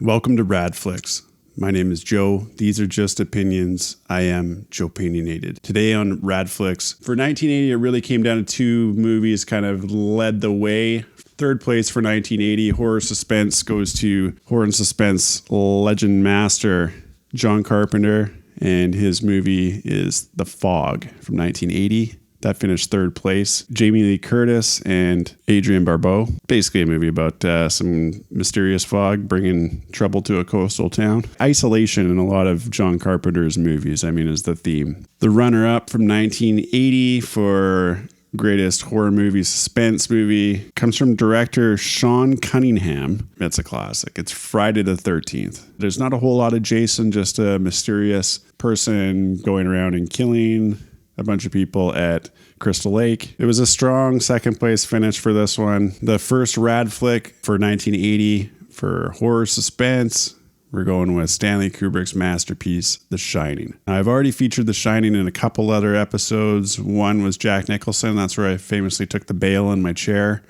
Welcome to Rad Flicks. My name is Joe. These are just opinions. I am Joepinionated. Today on Rad Flicks, for 1980, it really came down to two movies kind of led the way. Third place for 1980, Horror Suspense, goes to Horror and Suspense legend master John Carpenter, and his movie is The Fog from 1980. That finished third place. Jamie Lee Curtis and Adrienne Barbeau. Basically a movie about some mysterious fog bringing trouble to a coastal town. Isolation in a lot of John Carpenter's movies, is the theme. The runner-up from 1980 for greatest horror movie, suspense movie, comes from director Sean Cunningham. It's a classic. It's Friday the 13th. There's not a whole lot of Jason, just a mysterious person going around and killing a bunch of people at Crystal Lake. It was a strong second place finish for this one. The first Rad flick for 1980 for horror suspense. We're going with Stanley Kubrick's masterpiece, The Shining. Now, I've already featured The Shining in a couple other episodes. One was Jack Nicholson. That's where I famously took the bail in my chair.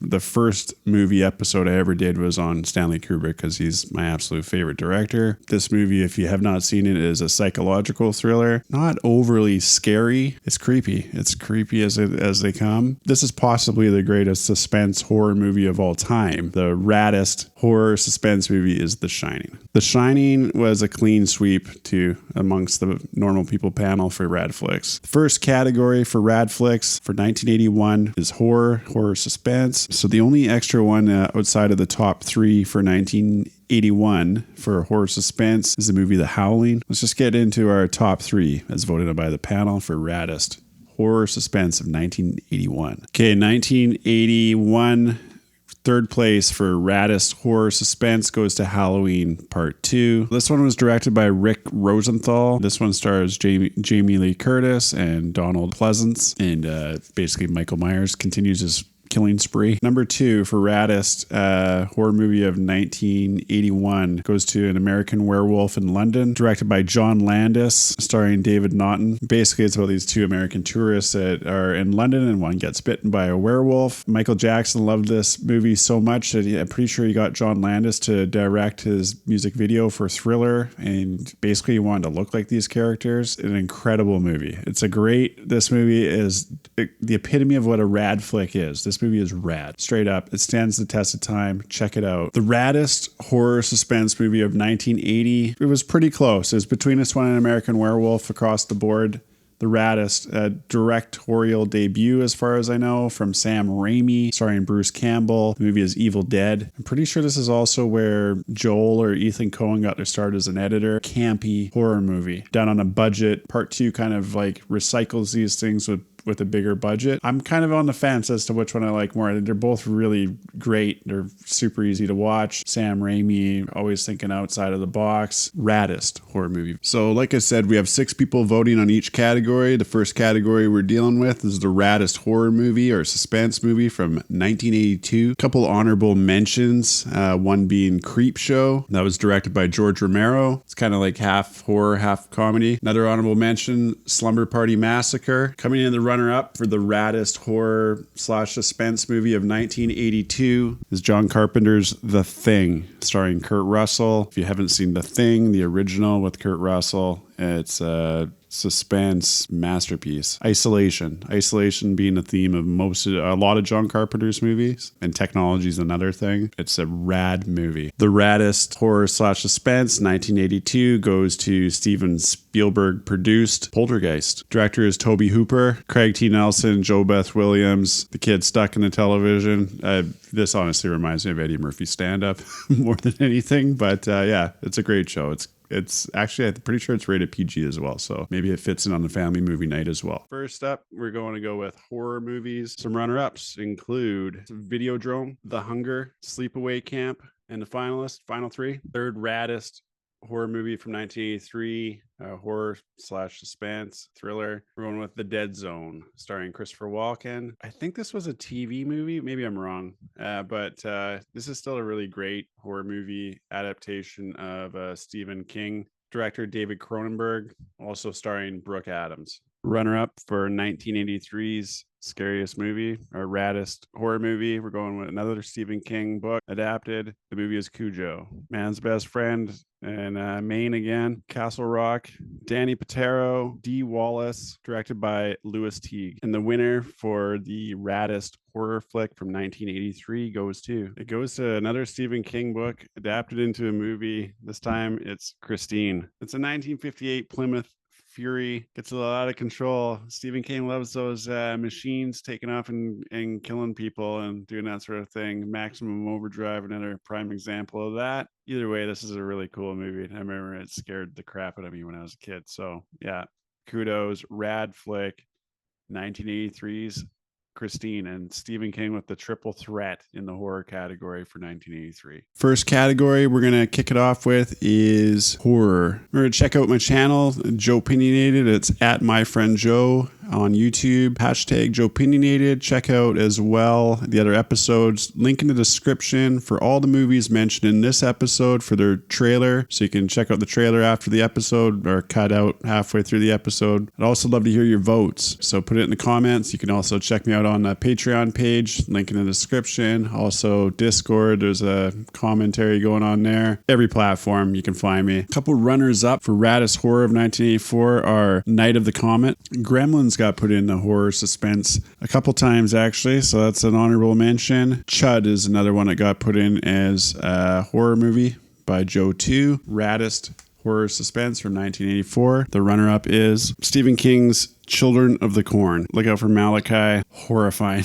The first movie episode I ever did was on Stanley Kubrick because he's my absolute favorite director. This movie, if you have not seen it, is a psychological thriller. Not overly scary. It's creepy. It's creepy as they come. This is possibly the greatest suspense horror movie of all time. The raddest horror suspense movie is The Shining. The Shining was a clean sweep to amongst the normal people panel for Rad Flicks. The first category for Rad Flicks for 1981 is horror suspense. So the only extra one outside of the top three for 1981 for horror suspense is the movie The Howling. Let's just get into our top three as voted by the panel for raddest horror suspense of 1981. Okay, 1981, third place for raddest horror suspense goes to Halloween Part 2. This one was directed by Rick Rosenthal. This one stars Jamie Lee Curtis and Donald Pleasance. And basically Michael Myers continues his killing spree. Number two for raddest horror movie of 1981 goes to An American Werewolf in London, directed by John Landis, starring David Naughton. Basically, it's about these two American tourists that are in London and one gets bitten by a werewolf. Michael Jackson loved this movie so much that I'm pretty sure he got John Landis to direct his music video for Thriller, and basically he wanted to look like these characters. An incredible movie. This movie is the epitome of what a rad flick is. This movie is rad. Straight up. It stands the test of time. Check it out. The raddest horror suspense movie of 1980. It was pretty close. It was between this one and American Werewolf across the board. The raddest directorial debut, as far as I know, from Sam Raimi, starring Bruce Campbell. The movie is Evil Dead. I'm pretty sure this is also where Joel or Ethan Coen got their start as an editor. Campy horror movie done on a budget. Part 2 kind of like recycles these things with a bigger budget. I'm kind of on the fence as to which one I like more. They're both really great. They're super easy to watch. Sam Raimi, always thinking outside of the box. Raddest horror movie. So like I said, we have 6 people voting on each category. The first category we're dealing with is the raddest horror movie or suspense movie from 1982. A couple honorable mentions. One being Creepshow. That was directed by George Romero. It's kind of like half horror, half comedy. Another honorable mention, Slumber Party Massacre. Coming in the runner-up for the raddest horror/suspense movie of 1982 is John Carpenter's The Thing, starring Kurt Russell. If you haven't seen The Thing, the original with Kurt Russell, it's a suspense masterpiece. Isolation being the theme of a lot of John Carpenter's movies, and technology is another thing. It's a rad movie. The raddest horror/suspense 1982 goes to Steven Spielberg produced Poltergeist. Director is Tobe Hooper, Craig T. Nelson, Joe Beth Williams, the kid stuck in the television. This honestly reminds me of Eddie Murphy's stand-up more than anything, but yeah, it's a great show. It's actually, I'm pretty sure it's rated PG as well, so maybe it fits in on the family movie night as well. First up, we're going to go with horror movies. Some runner-ups include Videodrome, The Hunger, Sleepaway Camp, and the final three. Third raddest horror movie from 1983, horror/suspense thriller. We're going with The Dead Zone, starring Christopher Walken. I think this was a TV movie. Maybe I'm wrong, but this is still a really great horror movie adaptation of Stephen King. Director David Cronenberg, also starring Brooke Adams. Runner up for 1983's scariest movie or raddest horror movie. We're going with another Stephen King book adapted. The movie is Cujo. Man's Best Friend and Maine again. Castle Rock. Danny Patero, D. Wallace, directed by Louis Teague. And the winner for the raddest horror flick from 1983 goes to another Stephen King book adapted into a movie. This time it's Christine. It's a 1958 Plymouth Fury. Gets a lot out of control. Stephen King loves those machines taking off and killing people and doing that sort of thing. Maximum Overdrive, another prime example of that. Either way, this is a really cool movie. I remember it scared the crap out of me when I was a kid. So yeah, kudos. Rad flick. 1983's Christine, and Stephen King with the triple threat in the horror category for 1983. First category we're going to kick it off with is horror. Remember to check out my channel, Joepinionated. It's at my friend Joe on YouTube. Hashtag Joepinionated. Check out as well the other episodes. Link in the description for all the movies mentioned in this episode for their trailer. So you can check out the trailer after the episode or cut out halfway through the episode. I'd also love to hear your votes. So put it in the comments. You can also check me out on the Patreon page. Link in the description. Also Discord. There's a commentary going on there. Every platform you can find me. A couple runners up for raddest horror of 1984 are Night of the Comet. Gremlins got put in the horror suspense a couple times actually, so that's an honorable mention. Chud is another one that got put in as a horror movie by Joe 2. Raddest horror suspense from 1984. The runner-up is Stephen King's Children of the Corn. Look out for Malachi. Horrifying.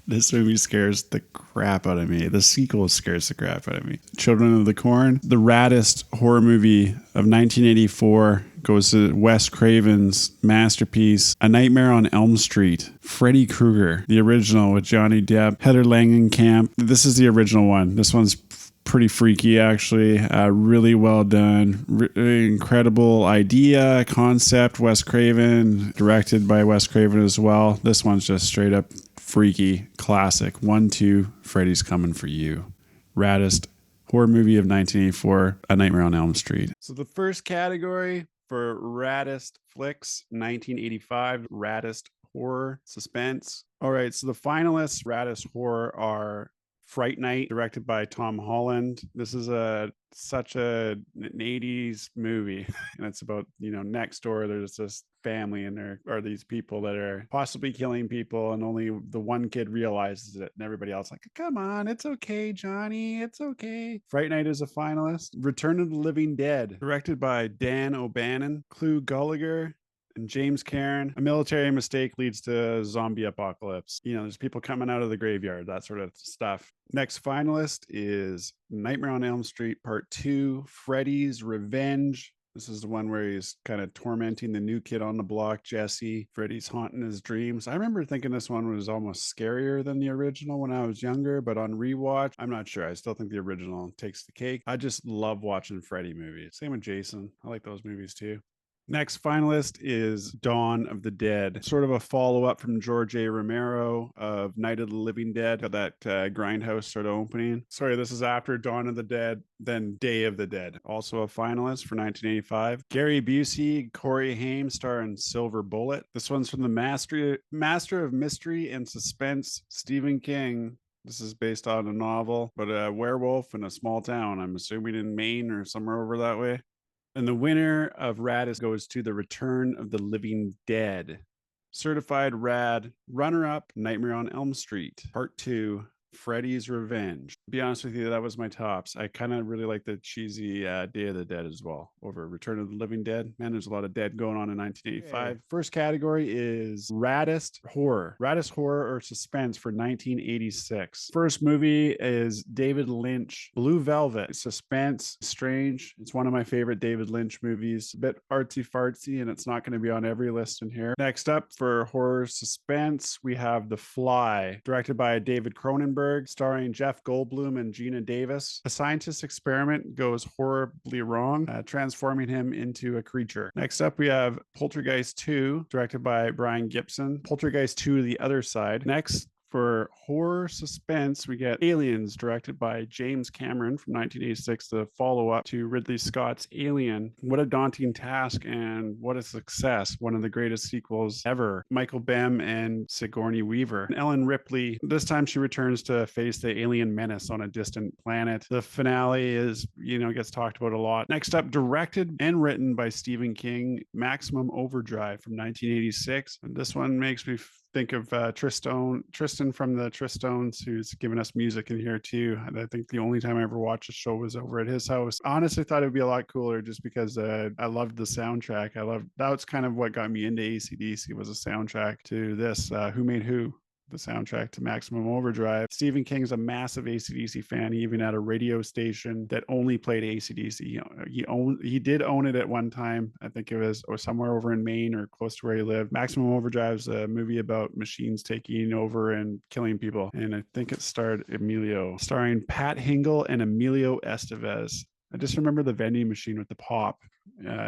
This movie scares the crap out of me. The sequel scares the crap out of me. Children of the Corn. The raddest horror movie of 1984 goes to Wes Craven's masterpiece, A Nightmare on Elm Street. Freddy Krueger, the original with Johnny Depp, Heather Langenkamp. This is the original one. This one's pretty freaky, actually. Really well done. Incredible idea, concept. Wes Craven, directed by Wes Craven as well. This one's just straight up freaky, classic. 1, 2, Freddy's Coming for You. Raddest horror movie of 1984, A Nightmare on Elm Street. So the first category for raddest flicks, 1985, raddest horror suspense. All right, so the finalists, raddest horror, are Fright Night, directed by Tom Holland. This is such an 80s movie, and it's about, next door there's this family and there are these people that are possibly killing people, and only the one kid realizes it, and everybody else like, come on, it's okay, Johnny, it's okay. Fright Night is a finalist. Return of the Living Dead, directed by Dan O'Bannon, Clu Gulager, and James Cairn. A military mistake leads to a zombie apocalypse. There's people coming out of the graveyard, that sort of stuff. Next finalist is Nightmare on Elm Street Part 2, Freddy's Revenge. This is the one where he's kind of tormenting the new kid on the block, Jesse. Freddy's haunting his dreams. I remember thinking this one was almost scarier than the original when I was younger, but on rewatch, I'm not sure. I still think the original takes the cake. I just love watching Freddy movies. Same with Jason. I like those movies too. Next finalist is Dawn of the Dead, sort of a follow-up from George A. Romero of Night of the Living Dead, got that grindhouse sort of opening. Sorry, this is after Dawn of the Dead, then Day of the Dead. Also a finalist for 1985. Gary Busey, Corey Haim starring Silver Bullet. This one's from the Master of Mystery and Suspense, Stephen King. This is based on a novel, but a werewolf in a small town. I'm assuming in Maine or somewhere over that way. And the winner of Rad goes to The Return of the Living Dead. Certified Rad runner-up, Nightmare on Elm Street, Part 2, Freddy's Revenge. To be honest with you, that was my tops. I kind of really like the cheesy Day of the Dead as well over Return of the Living Dead. Man, there's a lot of dead going on in 1985. Okay. First category is raddest horror. Raddest horror or suspense for 1986. First movie is David Lynch, Blue Velvet. Suspense, strange. It's one of my favorite David Lynch movies. A bit artsy-fartsy, and it's not going to be on every list in here. Next up for horror suspense, we have The Fly, directed by David Cronenberg, starring Jeff Goldblum and Gina Davis. A scientist's experiment goes horribly wrong, transforming him into a creature. Next up, we have Poltergeist 2, directed by Brian Gibson. Poltergeist 2, The Other Side. Next, For horror suspense, we get Aliens, directed by James Cameron from 1986, the follow-up to Ridley Scott's Alien. What a daunting task and what a success. One of the greatest sequels ever. Michael Bem and Sigourney Weaver. And Ellen Ripley, this time she returns to face the alien menace on a distant planet. The finale is, gets talked about a lot. Next up, directed and written by Stephen King, Maximum Overdrive from 1986. And this one makes me think of Tristan from the Tristones, who's given us music in here too. And I think the only time I ever watched a show was over at his house. I honestly thought it would be a lot cooler just because I loved the soundtrack. That's kind of what got me into AC/DC, was a soundtrack to this. Who Made Who? The soundtrack to Maximum Overdrive. Stephen King's a massive AC/DC fan. He even had a radio station that only played AC/DC. He did own it at one time. I think it was somewhere over in Maine or close to where he lived. Maximum Overdrive is a movie about machines taking over and killing people. And I think it starring Pat Hingle and Emilio Estevez. I just remember the vending machine with the pop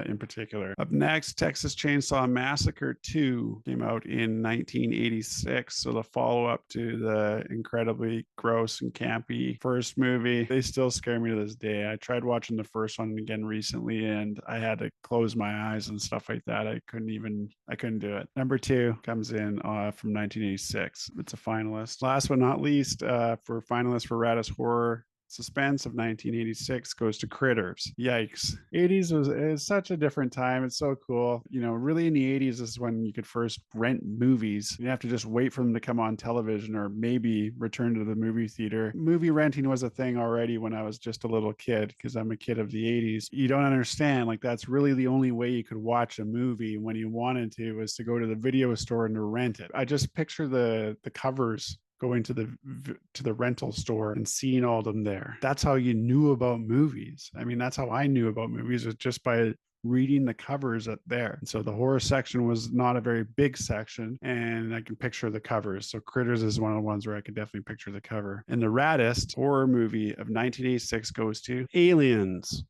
in particular. Up next, Texas Chainsaw Massacre 2 came out in 1986. So the follow-up to the incredibly gross and campy first movie. They still scare me to this day. I tried watching the first one again recently and I had to close my eyes and stuff like that. I couldn't do it. Number 2 comes in from 1986. It's a finalist. Last but not least, for finalist for Raddest Horror Suspense of 1986 goes to Critters. Yikes. 80s is such a different time. It's so cool. Really in the 80s is when you could first rent movies. You have to just wait for them to come on television or maybe return to the movie theater. Movie renting was a thing already when I was just a little kid, because I'm a kid of the 80s. You don't understand. That's really the only way you could watch a movie when you wanted to, was to go to the video store and to rent it. I just picture the covers going to the rental store and seeing all of them there. That's how you knew about movies. I mean, that's how I knew about movies, was just by reading the covers up there. And so the horror section was not a very big section, and I can picture the covers. So Critters is one of the ones where I can definitely picture the cover. And the raddest horror movie of 1986 goes to Aliens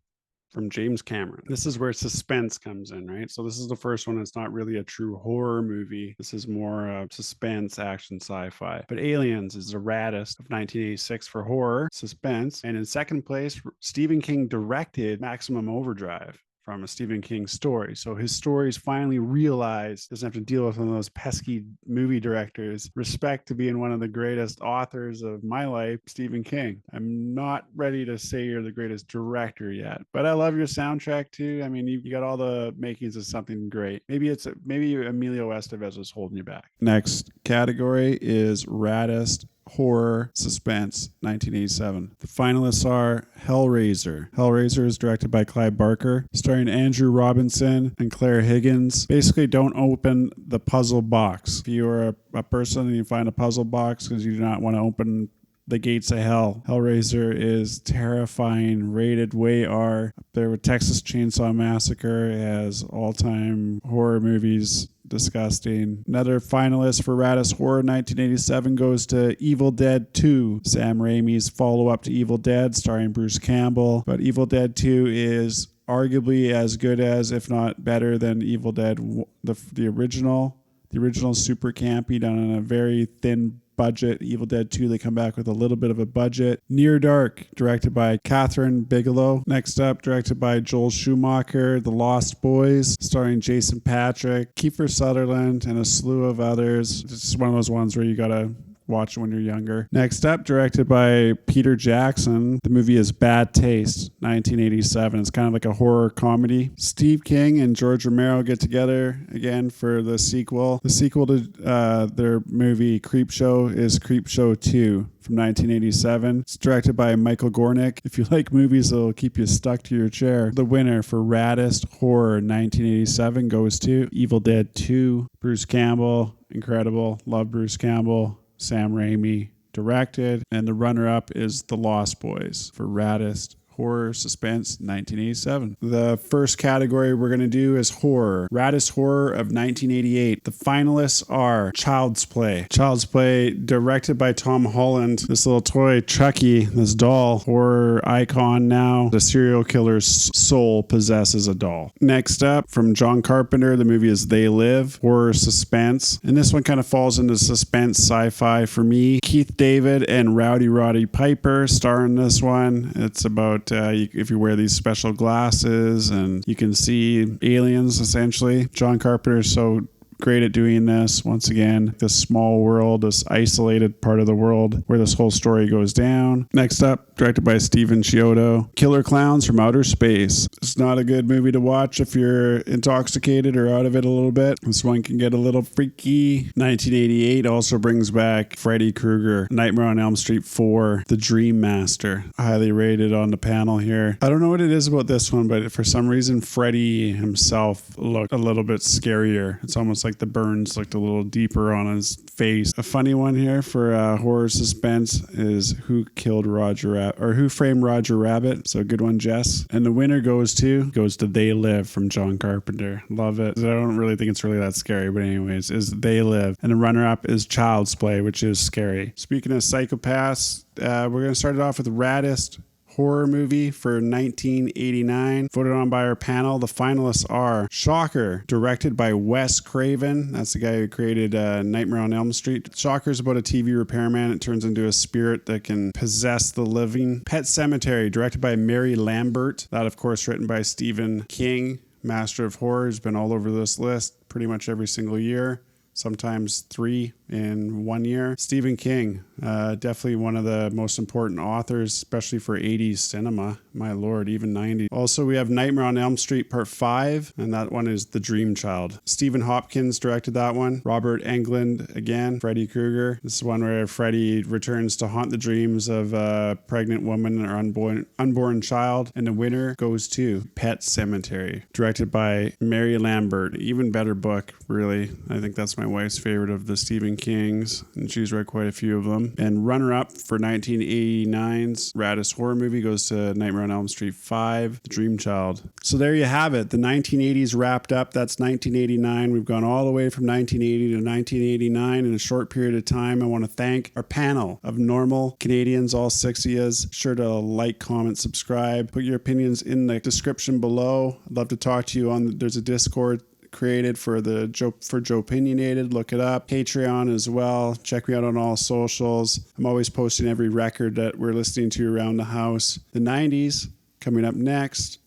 from James Cameron. This is where suspense comes in, right? So this is the first one. It's not really a true horror movie. This is more suspense, action, sci-fi. But Aliens is the raddest of 1986 for horror, suspense. And in second place, Stephen King directed Maximum Overdrive from a Stephen King story. So his stories finally realized, doesn't have to deal with one of those pesky movie directors. Respect to being one of the greatest authors of my life, Stephen King. I'm not ready to say you're the greatest director yet, but I love your soundtrack too. I mean, you got all the makings of something great. Maybe Emilio Estevez was holding you back. Next category is raddest horror suspense 1987. The finalists are Hellraiser. Hellraiser is directed by Clive Barker, starring Andrew Robinson and Claire Higgins. Basically, don't open the puzzle box. If you are a person and you find a puzzle box because you do not want to open the gates of hell, Hellraiser is terrifying, rated way R. Up there with Texas Chainsaw Massacre as all-time horror movies. Disgusting. Another finalist for Raddest Horror 1987 goes to Evil Dead 2, Sam Raimi's follow-up to Evil Dead, starring Bruce Campbell. But Evil Dead 2 is arguably as good as, if not better than, Evil Dead, the original. The original super campy, done on a very thin budget. Evil Dead 2, they come back with a little bit of a budget. Near Dark, directed by Catherine Bigelow. Next up, directed by Joel Schumacher, The Lost Boys, starring Jason Patric, Kiefer Sutherland, and a slew of others. It's one of those ones where you gotta watch it when you're younger. Next up, directed by Peter Jackson. The movie is Bad Taste, 1987. It's kind of like a horror comedy. Steve King and George Romero get together again for the sequel. The sequel to their movie Creepshow is Creepshow 2 from 1987. It's directed by Michael Gornick. If you like movies that'll keep you stuck to your chair, the winner for Raddest Horror 1987 goes to Evil Dead 2. Bruce Campbell, incredible. Love Bruce Campbell. Sam Raimi directed, and the runner-up is The Lost Boys for Raddest Horror, Suspense, 1987. The first category we're going to do is horror. Raddest horror of 1988. The finalists are Child's Play. Child's Play, directed by Tom Holland. This little toy, Chucky, this doll, horror icon now. The serial killer's soul possesses a doll. Next up, from John Carpenter, the movie is They Live. Horror, suspense. And this one kind of falls into suspense sci-fi for me. Keith David and Rowdy Roddy Piper star in this one. It's about if you wear these special glasses and you can see aliens, essentially. John Carpenter is so great at doing this. Once again, this small world, this isolated part of the world where this whole story goes down. Next up, directed by Steven Chiodo, Killer Clowns from Outer Space. It's not a good movie to watch if you're intoxicated or out of it a little bit. This one can get a little freaky. 1988 also brings back Freddy Krueger, Nightmare on Elm Street 4, The Dream Master. Highly rated on the panel here. I don't know what it is about this one, but for some reason, Freddy himself looked a little bit scarier. It's almost like the burns looked a little deeper on his face. A funny one here for horror suspense is Who Framed Roger Rabbit. So good one, Jess. And the winner goes to They Live from John Carpenter. Love it. I don't really think it's really that scary, but anyways, is They Live. And the runner-up is Child's Play, which is scary. Speaking of psychopaths, we're going to start it off with Raddest horror movie for 1989, voted on by our panel. The finalists are Shocker, directed by Wes Craven. That's the guy who created Nightmare on Elm Street. Shocker is about a TV repairman. It turns into a spirit that can possess the living. Pet Sematary, directed by Mary Lambert. That, of course, written by Stephen King, master of horror, has been all over this list pretty much every single year. Sometimes 3 in 1 year. Stephen King, definitely one of the most important authors, especially for 80s cinema. My lord, even 90s. Also, we have Nightmare on Elm Street Part 5, and that one is The Dream Child. Stephen Hopkins directed that one. Robert Englund, again, Freddy Krueger. This is one where Freddy returns to haunt the dreams of a pregnant woman or unborn child, and the winner goes to Pet Sematary, directed by Mary Lambert. Even better book, really. I think that's my wife's favorite of the Stephen Kings, and she's read quite a few of them. And runner-up for 1989's Raddest horror movie goes to Nightmare on Elm Street 5, The Dream Child. So there you have it. The 1980s wrapped up. That's 1989. We've gone all the way from 1980 to 1989 in a short period of time. I want to thank our panel of normal Canadians, all 6 of you. Sure to like, comment, subscribe. Put your opinions in the description below. I'd love to talk to you on. There's a Discord created for Joepinionated. Look it up. Patreon as well. Check me out on all socials. I'm always posting every record that we're listening to around the house. The 90s coming up next.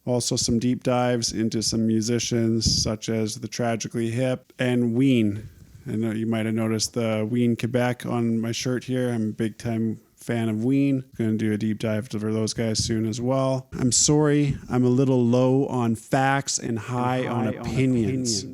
Also some deep dives into some musicians such as the Tragically Hip and Ween. I know you might have noticed the Ween Quebec on my shirt here. I'm a big time fan of Ween. Going to do a deep dive for those guys soon as well. I'm sorry, I'm a little low on facts and high on opinions.